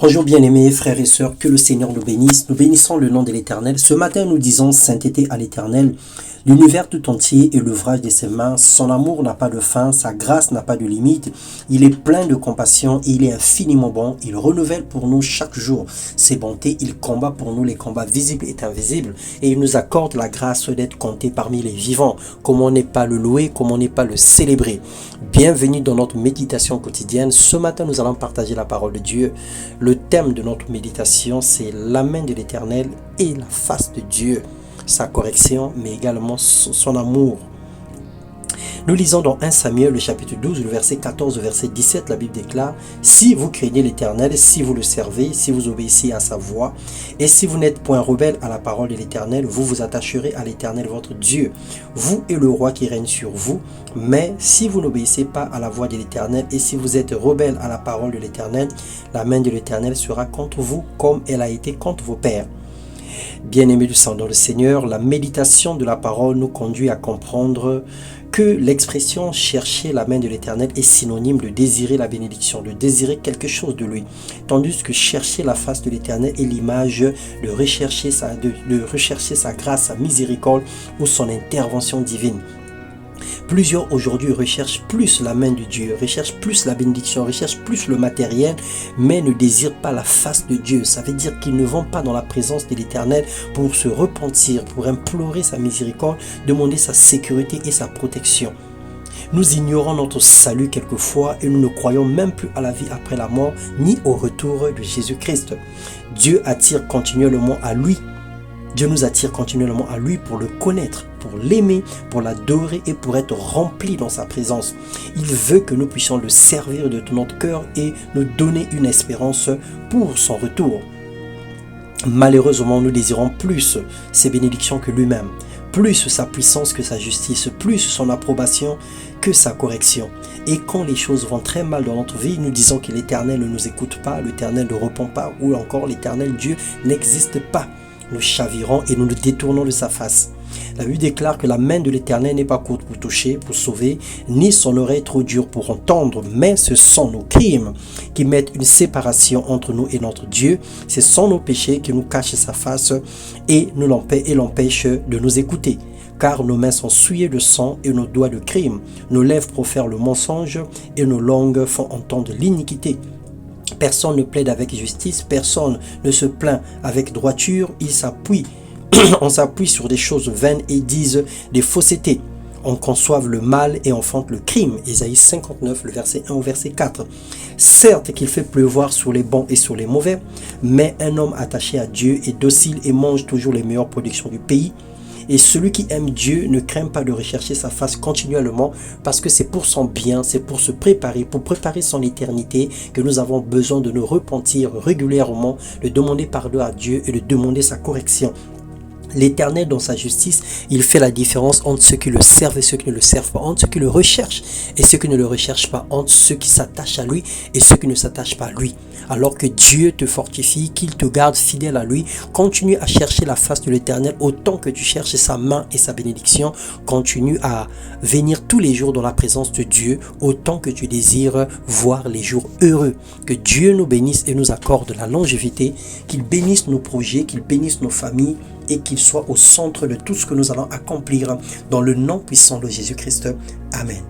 Bonjour bien-aimés frères et sœurs, que le Seigneur nous bénisse. Nous bénissons le nom de l'Éternel. Ce matin, nous disons sainteté à l'Éternel. L'univers tout entier est l'ouvrage de ses mains. Son amour n'a pas de fin, sa grâce n'a pas de limite. Il est plein de compassion et il est infiniment bon. Il renouvelle pour nous chaque jour ses bontés. Il combat pour nous les combats visibles et invisibles. Et il nous accorde la grâce d'être compté parmi les vivants. Comment n'est pas le louer, comment n'est pas le célébrer. Bienvenue dans notre méditation quotidienne. Ce matin, nous allons partager la parole de Dieu. Le thème de notre méditation, c'est la main de l'Éternel et la face de Dieu. Sa correction, mais également son amour. Nous lisons dans 1 Samuel, le chapitre 12, le verset 14, le verset 17, la Bible déclare « Si vous craignez l'Éternel, si vous le servez, si vous obéissez à sa voix, et si vous n'êtes point rebelle à la parole de l'Éternel, vous vous attacherez à l'Éternel votre Dieu, vous et le roi qui règne sur vous. Mais si vous n'obéissez pas à la voix de l'Éternel, et si vous êtes rebelle à la parole de l'Éternel, la main de l'Éternel sera contre vous, comme elle a été contre vos pères. » Bien-aimés du sang dans le Seigneur, la méditation de la parole nous conduit à comprendre que l'expression « chercher la main de l'Éternel » est synonyme de désirer la bénédiction, de désirer quelque chose de lui, tandis que chercher la face de l'Éternel est l'image de rechercher sa grâce, sa miséricorde ou son intervention divine. Plusieurs aujourd'hui recherchent plus la main de Dieu, recherchent plus la bénédiction, recherchent plus le matériel, mais ne désirent pas la face de Dieu. Ça veut dire qu'ils ne vont pas dans la présence de l'Éternel pour se repentir, pour implorer sa miséricorde, demander sa sécurité et sa protection. Nous ignorons notre salut quelquefois et nous ne croyons même plus à la vie après la mort, ni au retour de Jésus-Christ. Dieu attire continuellement à lui. Dieu nous attire continuellement à lui pour le connaître, pour l'aimer, pour l'adorer et pour être rempli dans sa présence. Il veut que nous puissions le servir de tout notre cœur et nous donner une espérance pour son retour. Malheureusement, nous désirons plus ses bénédictions que lui-même, plus sa puissance que sa justice, plus son approbation que sa correction. Et quand les choses vont très mal dans notre vie, nous disons que l'Éternel ne nous écoute pas, l'Éternel ne répond pas ou encore l'Éternel Dieu n'existe pas. Nous chavirons et nous nous détournons de sa face. La Bible déclare que la main de l'Éternel n'est pas courte pour toucher, pour sauver, ni son oreille trop dure pour entendre, mais ce sont nos crimes qui mettent une séparation entre nous et notre Dieu. Ce sont nos péchés qui nous cachent sa face et l'empêchent de nous écouter. Car nos mains sont souillées de sang et nos doigts de crime. Nos lèvres profèrent le mensonge et nos langues font entendre l'iniquité. Personne ne plaide avec justice, personne ne se plaint avec droiture, on s'appuie sur des choses vaines et disent des faussetés. On conçoive le mal et enfante le crime. Ésaïe 59, le verset 1 au verset 4. Certes qu'il fait pleuvoir sur les bons et sur les mauvais, mais un homme attaché à Dieu est docile et mange toujours les meilleures productions du pays. Et celui qui aime Dieu ne craint pas de rechercher sa face continuellement parce que c'est pour son bien, c'est pour se préparer, pour préparer son éternité que nous avons besoin de nous repentir régulièrement, de demander pardon à Dieu et de demander sa correction. L'Éternel, dans sa justice, il fait la différence entre ceux qui le servent et ceux qui ne le servent pas, entre ceux qui le recherchent et ceux qui ne le recherchent pas, entre ceux qui s'attachent à lui et ceux qui ne s'attachent pas à lui. Alors que Dieu te fortifie, qu'il te garde fidèle à lui, continue à chercher la face de l'Éternel autant que tu cherches sa main et sa bénédiction. Continue à venir tous les jours dans la présence de Dieu autant que tu désires voir les jours heureux. Que Dieu nous bénisse et nous accorde la longévité, qu'il bénisse nos projets, qu'il bénisse nos familles, et qu'il soit au centre de tout ce que nous allons accomplir dans le nom puissant de Jésus-Christ. Amen.